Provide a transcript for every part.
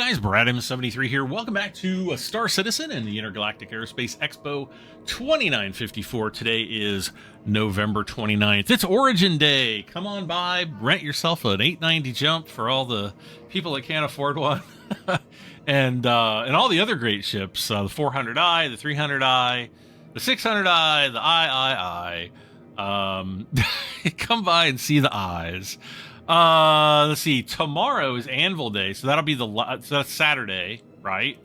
guys, Brad M73 here. Welcome back to Star Citizen and the Intergalactic Aerospace Expo 2954. Today is November 29th. It's Origin Day. Come on by, rent yourself an 890 jump for all the people that can't afford one. and all the other great ships, the 400i, the 300i, the 600i, the III. Come by and see the eyes. Let's see. Tomorrow is Anvil Day, so that'll be so that's Saturday, right?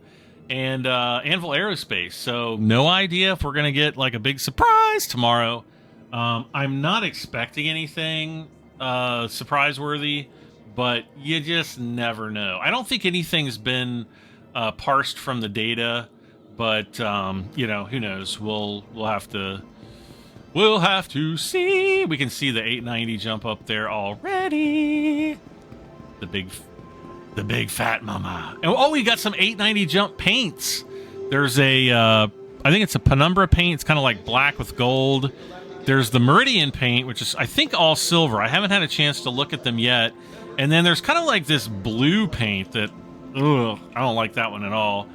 And Anvil Aerospace. So no idea if we're gonna get like a big surprise tomorrow. I'm not expecting anything surprise worthy, but you just never know. I don't think anything's been parsed from the data, but you know, who knows? We'll have to see. We can see the 890 jump up there already. The big fat mama. And oh, we got some 890 jump paints. There's a I think it's a penumbra paint. It's kind of like black with gold. There's the Meridian paint, which is I think all silver. I haven't had a chance to look at them yet. And then there's kind of like this blue paint that I don't like that one at all.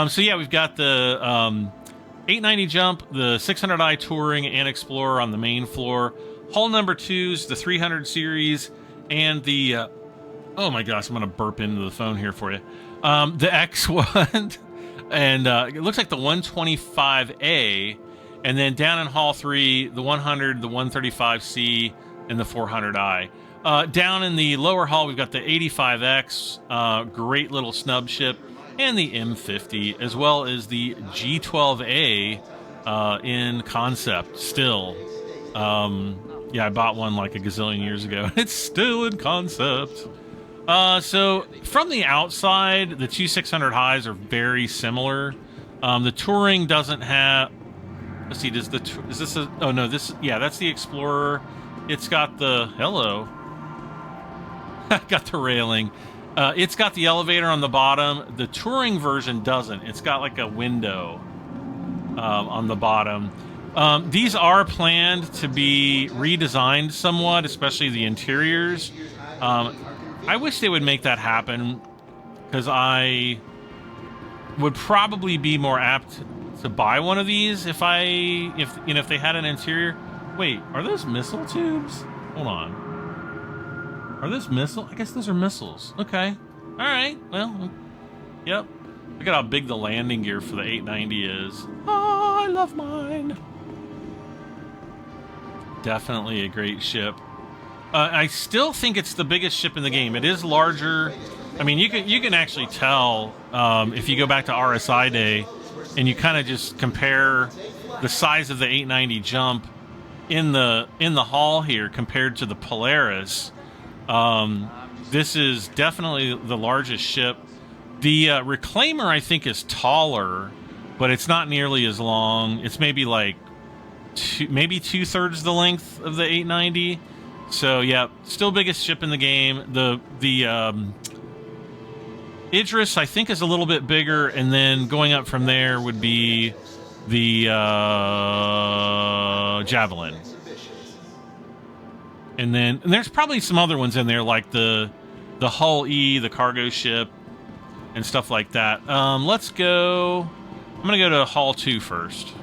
So yeah, we've got the 890 jump, the 600i touring and explorer on the main floor, hull number 2s, the 300 series, and the oh my gosh, I'm gonna burp into the phone here for you, the X1 and it looks like the 125A, and then down in hull 3, the 100, the 135C, and the 400i. Down in the lower hull, we've got the 85X, great little snub ship, and the M50, as well as the G12A in concept still. Yeah, I bought one like a gazillion years ago. It's still in concept. So from the outside, the two 600 highs are very similar. The touring doesn't have... Let's see, is this a... Oh, no, this... Yeah, that's the Explorer. It's got the... Hello. Got the railing. It's got the elevator on the bottom. The touring version doesn't. It's got like a window on the bottom. These are planned to be redesigned somewhat, especially the interiors. I wish they would make that happen, because I would probably be more apt to buy one of these if they had an interior. Wait, are those missile tubes? Hold on. Are those missile? I guess those are missiles. Okay. All right. Well, yep. Look at how big the landing gear for the 890 is. Oh, I love mine. Definitely a great ship. I still think it's the biggest ship in the game. It is larger. I mean, you can actually tell if you go back to RSI Day and you kind of just compare the size of the 890 jump in the hall here compared to the Polaris. This is definitely the largest ship. The Reclaimer, I think, is taller, but it's not nearly as long. It's maybe like maybe 2/3 the length of the 890. So yeah, still biggest ship in the game. The Idris, I think, is a little bit bigger, and then going up from there would be the Javelin. And there's probably some other ones in there, like the Hull E, the cargo ship, and stuff like that. Let's go... I'm going to go to Hull 2 first.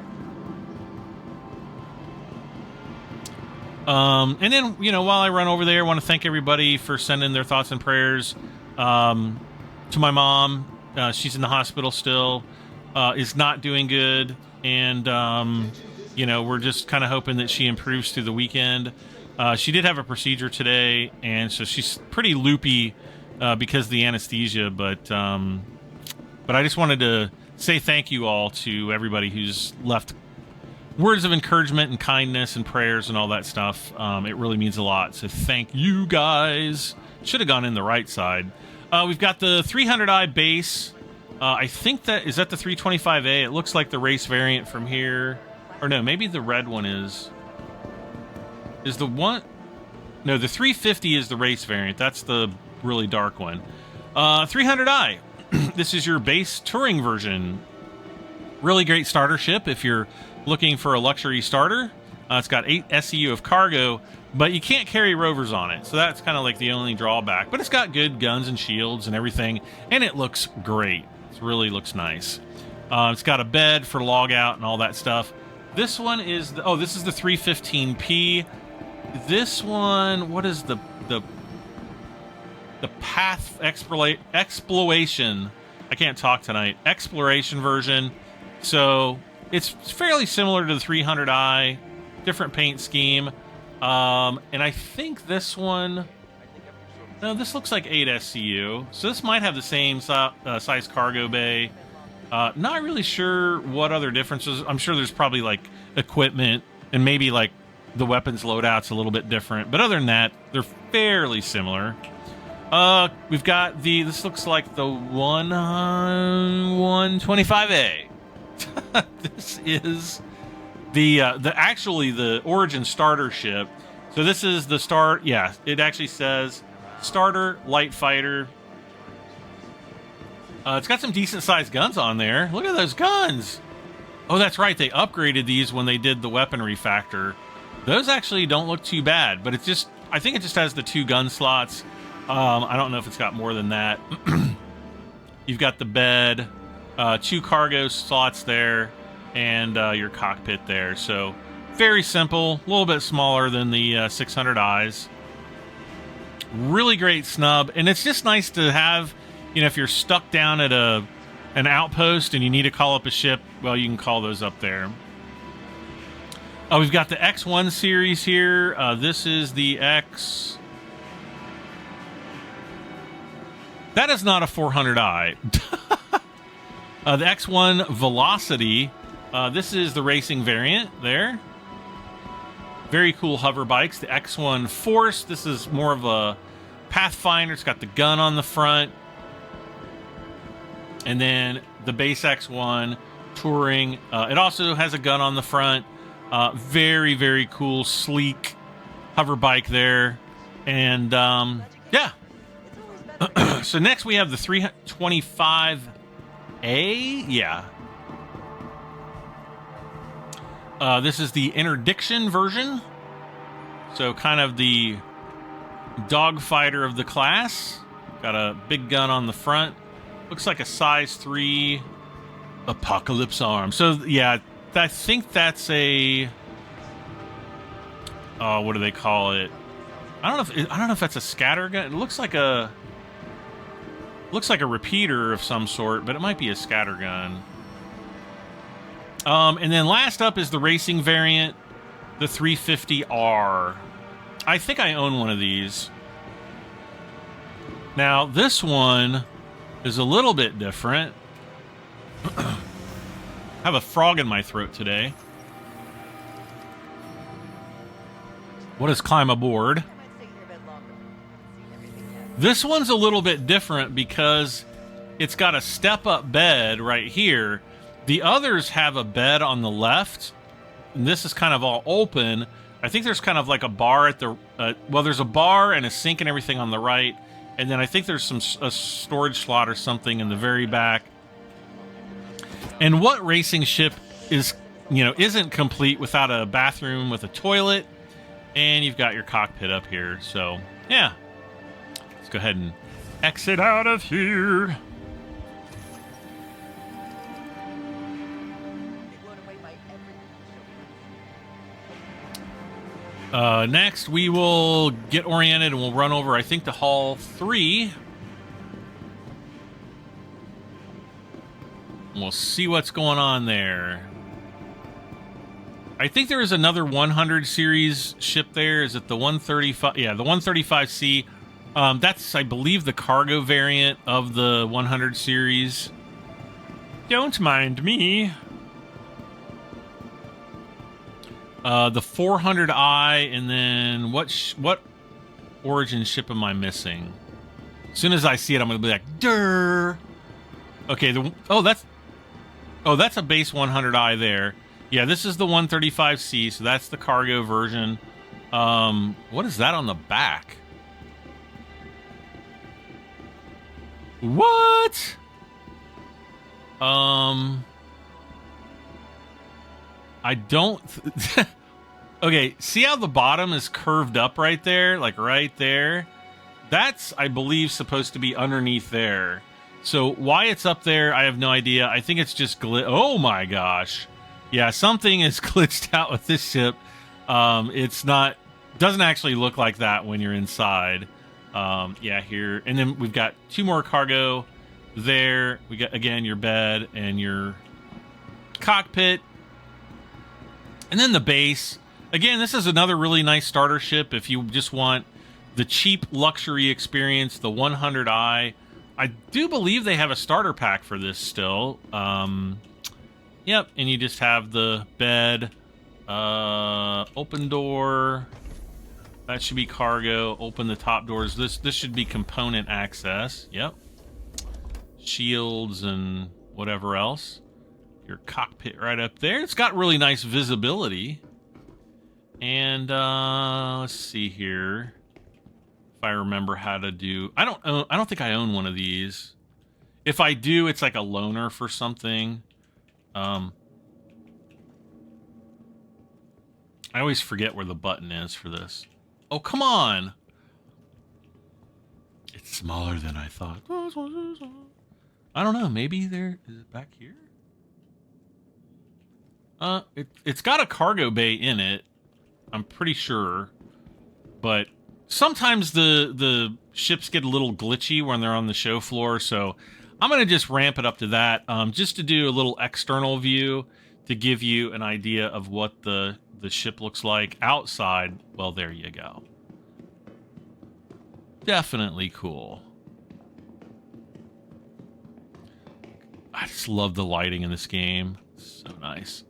And then, you know, while I run over there, I want to thank everybody for sending their thoughts and prayers to my mom. She's in the hospital still, is not doing good, and, you know, we're just kind of hoping that she improves through the weekend. She did have a procedure today, and so she's pretty loopy because of the anesthesia, but I just wanted to say thank you all to everybody who's left words of encouragement and kindness and prayers and all that stuff. It really means a lot, so thank you guys. Should have gone in the right side. We've got the 300i base. I think is that the 325A? It looks like the race variant from here. Or no, maybe the red one is the one... No, the 350 is the race variant. That's the really dark one. 300i. This is your base touring version. Really great starter ship if you're looking for a luxury starter. It's got 8 SEU of cargo, But you can't carry rovers on it, so that's kind of like the only drawback. But it's got good guns and shields and everything, and it looks great. It really looks nice. It's got a bed for log out and all that stuff. This one is this is the 315p. This one, what is the path exploration? I can't talk tonight. Exploration version. So it's fairly similar to the 300i, different paint scheme. And I think this one, no, this looks like 8 SCU. So this might have the same size cargo bay. Not really sure what other differences. I'm sure there's probably like equipment and maybe like the weapons loadout's a little bit different. But other than that, they're fairly similar. We've got this looks like the 125A. This is the Origin starter ship. So this is the start. Yeah, it actually says starter light fighter. It's got some decent sized guns on there. Look at those guns. Oh, that's right. They upgraded these when they did the weaponry factor. Those actually don't look too bad, but I think it just has the 2 gun slots. I don't know if it's got more than that. You've got the bed, 2 cargo slots there, and your cockpit there. So very simple, a little bit smaller than the 600i's. Really great snub, and it's just nice to have, if you're stuck down at an outpost and you need to call up a ship, well, you can call those up there. We've got the X1 series here. This is the X. That is not a 400i. The X1 Velocity. This is the racing variant there. Very cool hover bikes. The X1 Force. This is more of a Pathfinder. It's got the gun on the front. And then the base X1 Touring. It also has a gun on the front. Very, very cool, sleek hover bike there. And, yeah. So next we have the 325A. Yeah. This is the interdiction version. So kind of the dogfighter of the class. Got a big gun on the front. Looks like a size 3 Apocalypse arm. So yeah, I think that's a what do they call it? I don't know if that's a scatter gun. It looks like a repeater of some sort, but it might be a scatter gun. And then last up is the racing variant, the 350R. I think I own one of these. Now, this one is a little bit different. I have a frog in my throat today. What is climb aboard? This one's a little bit different because it's got a step-up bed right here. The others have a bed on the left, and this is kind of all open. I think there's kind of like a bar at the... well, there's a bar and a sink and everything on the right, and then I think there's a storage slot or something in the very back. And what racing ship is, isn't complete without a bathroom with a toilet, and you've got your cockpit up here. So, yeah. Let's go ahead and exit out of here. Next, we will get oriented and we'll run over, I think, to Hall 3. And we'll see what's going on there. I think there is another 100 series ship there. Is it the 135? Yeah, the 135C. That's, I believe, the cargo variant of the 100 series. Don't mind me. The 400i, and then what Origin ship am I missing? As soon as I see it, I'm gonna be like, "Durr." Okay. That's a base 100i there. Yeah, this is the 135C, so that's the cargo version. What is that on the back? What? I don't... Okay, see how the bottom is curved up right there? Like right there? That's, I believe, supposed to be underneath there. So why it's up there, I have no idea. I think it's just oh my gosh. Yeah, something is glitched out with this ship. It's not, doesn't actually look like that when you're inside. Yeah, here. And then we've got 2 more cargo there. We got, again, your bed and your cockpit. And then the base. Again, this is another really nice starter ship if you just want the cheap luxury experience, the 100i. I do believe they have a starter pack for this still. Yep, and you just have the bed, open door. That should be cargo. Open the top doors. This should be component access. Yep. Shields and whatever else. Your cockpit right up there. It's got really nice visibility. And let's see here. If I remember how to do, I don't think I own one of these. If I do, it's like a loaner for something. I always forget where the button is for this. Oh, come on. It's smaller than I thought. I don't know. Maybe there is it back here? It's got a cargo bay in it. I'm pretty sure. But sometimes the ships get a little glitchy when they're on the show floor, so I'm going to just ramp it up to that, just to do a little external view to give you an idea of what the ship looks like outside. Well, there you go. Definitely cool. I just love the lighting in this game. So nice.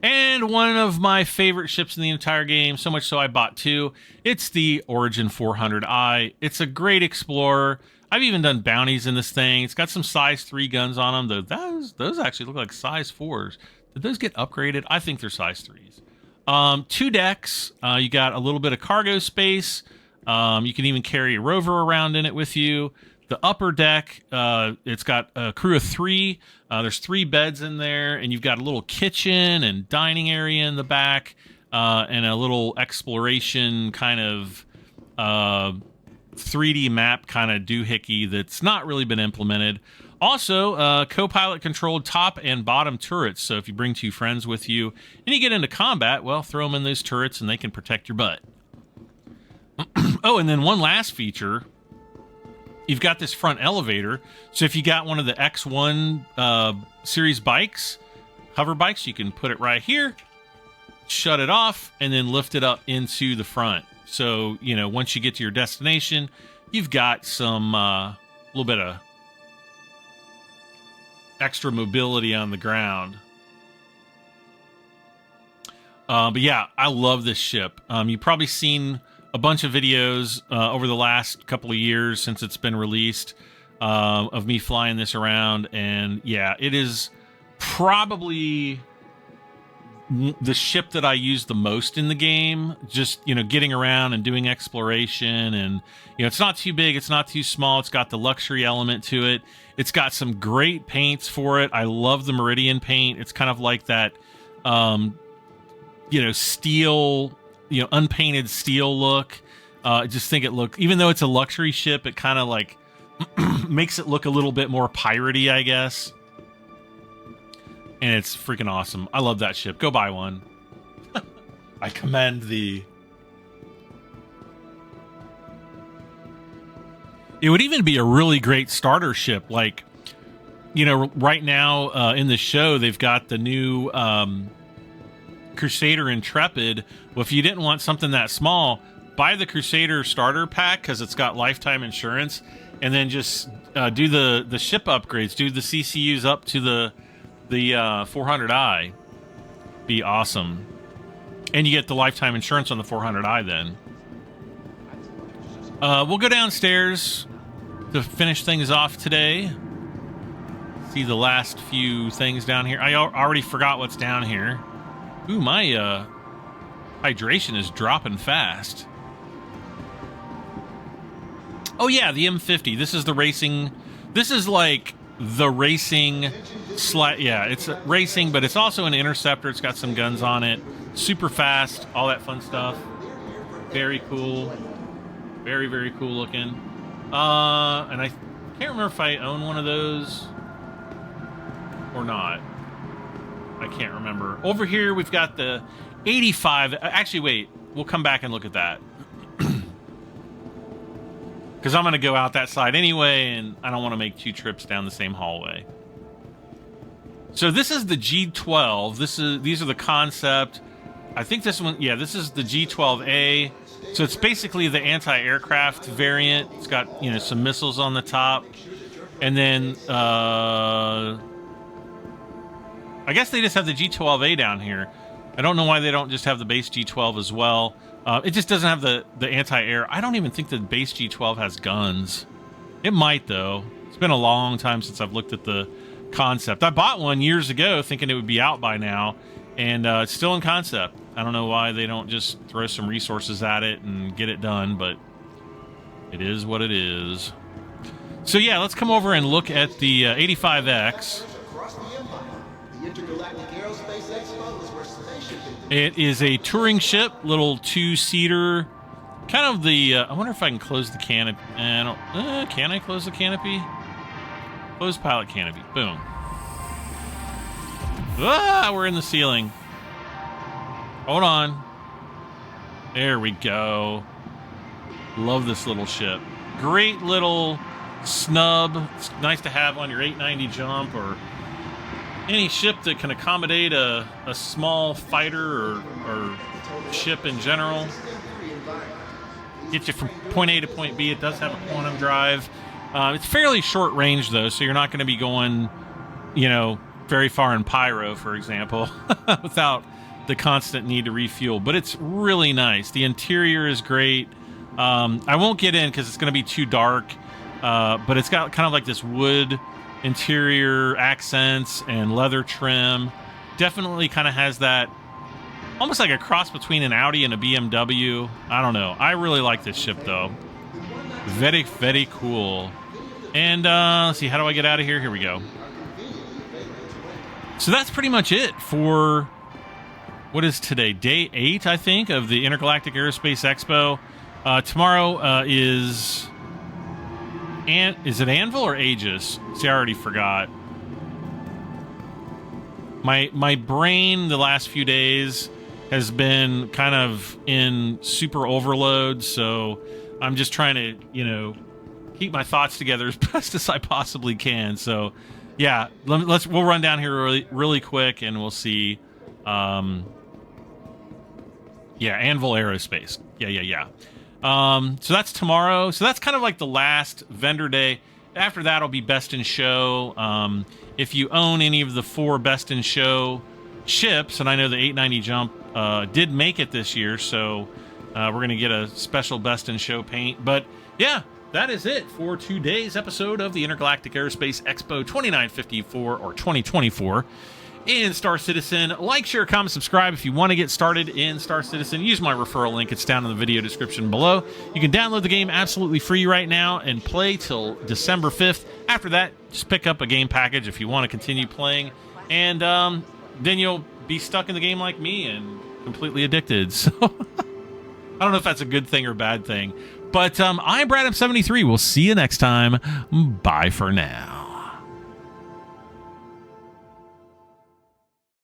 And one of my favorite ships in the entire game, so much so I bought 2. It's the Origin 400i. It's a great explorer. I've even done bounties in this thing. It's got some size 3 guns on them, though those actually look like size 4s. Did those get upgraded? I think they're size 3s. 2 decks. You got a little bit of cargo space. You can even carry a rover around in it with you. The upper deck, it's got a crew of 3. There's 3 beds in there, and you've got a little kitchen and dining area in the back, and a little exploration kind of 3D map kind of doohickey that's not really been implemented. Also, co-pilot controlled top and bottom turrets, so if you bring 2 friends with you and you get into combat, well, throw them in those turrets and they can protect your butt. Oh, and then one last feature. You've got this front elevator, so if you got one of the X1 series bikes, hover bikes, you can put it right here, shut it off, and then lift it up into the front. So, you know, once you get to your destination, you've got some little bit of extra mobility on the ground. But yeah, I love this ship. You've probably seen a bunch of videos over the last couple of years since it's been released of me flying this around, and yeah, it is probably the ship that I use the most in the game. Just, you know, getting around and doing exploration, and you know, it's not too big, it's not too small, it's got the luxury element to it. It's got some great paints for it. I love the Meridian paint. It's kind of like that you know, steel, you know, unpainted steel look. I just think it look, even though it's a luxury ship, it kind of like makes it look a little bit more piratey, I guess. And it's freaking awesome. I love that ship. Go buy one. I commend thee. It would even be a really great starter ship. Like, you know, right now in the show, they've got the new Crusader Intrepid. Well, if you didn't want something that small, buy the Crusader starter pack because it's got lifetime insurance, and then just do the ship upgrades, do the CCUs up to the 400i. Be awesome. And you get the lifetime insurance on the 400i then. We'll go downstairs to finish things off today. See the last few things down here. I already forgot what's down here. Ooh, my hydration is dropping fast. Oh yeah, the M50. This is the racing. This is like the racing yeah, it's racing, but it's also an interceptor. It's got some guns on it, super fast, all that fun stuff. Very cool, very, very cool looking. And I can't remember if I own one of those or not. I can't remember. Over here we've got the 85. Actually, wait, we'll come back and look at that. Because I'm going to go out that side anyway, and I don't want to make 2 trips down the same hallway. So this is the G12. These are the concept. I think this one, yeah, this is the G12A. So it's basically the anti-aircraft variant. It's got, you know, some missiles on the top. And then, I guess they just have the G12A down here. I don't know why they don't just have the base G12 as well. It just doesn't have the anti-air. I don't even think the base G12 has guns. It might, though. It's been a long time since I've looked at the concept. I bought one years ago thinking it would be out by now, and it's still in concept. I don't know why they don't just throw some resources at it and get it done, but it is what it is. So yeah, let's come over and look at the 85X. The Intergalactic Aerospace Expo is where spaceship. It is a touring ship, little 2-seater. Kind of the, I wonder if I can close the canopy. Can I close the canopy? Close pilot canopy. Boom. Ah, we're in the ceiling. Hold on. There we go. Love this little ship. Great little snub. It's nice to have on your 890 jump or any ship that can accommodate a small fighter or ship in general. Get you from point A to point B. It does have a quantum drive. It's fairly short range, though, so you're not going to be going, you know, very far in pyro, for example, without the constant need to refuel. But it's really nice. The interior is great. I won't get in because it's going to be too dark, but it's got kind of like this wood interior accents and leather trim. Definitely kind of has that almost like a cross between an Audi and a BMW. I don't know. I really like this ship, though. Very, very cool. And let's see, how do I get out of here? Here we go. So that's pretty much it for what is today? Day 8, I think, of the Intergalactic Aerospace Expo. Tomorrow is it Anvil or Aegis? See, I already forgot. My brain the last few days has been kind of in super overload, so I'm just trying to, you know, keep my thoughts together as best as I possibly can. So, yeah, we'll run down here really quick, and we'll see. Yeah, Anvil Aerospace. Yeah. So that's tomorrow. So that's kind of like the last vendor day. After that, will be Best in Show. If you own any of the 4 Best in Show ships, and I know the 890 Jump did make it this year, so we're going to get a special Best in Show paint. But yeah, that is it for today's episode of the Intergalactic Aerospace Expo 2954 or 2024 in Star Citizen. Like, share, comment, subscribe if you want to get started in Star Citizen. Use my referral link. It's down in the video description below. You can download the game absolutely free right now and play till December 5th. After that, just pick up a game package if you want to continue playing. And then you'll be stuck in the game like me and completely addicted. So I don't know if that's a good thing or bad thing. But I'm Brad M73. We'll see you next time. Bye for now.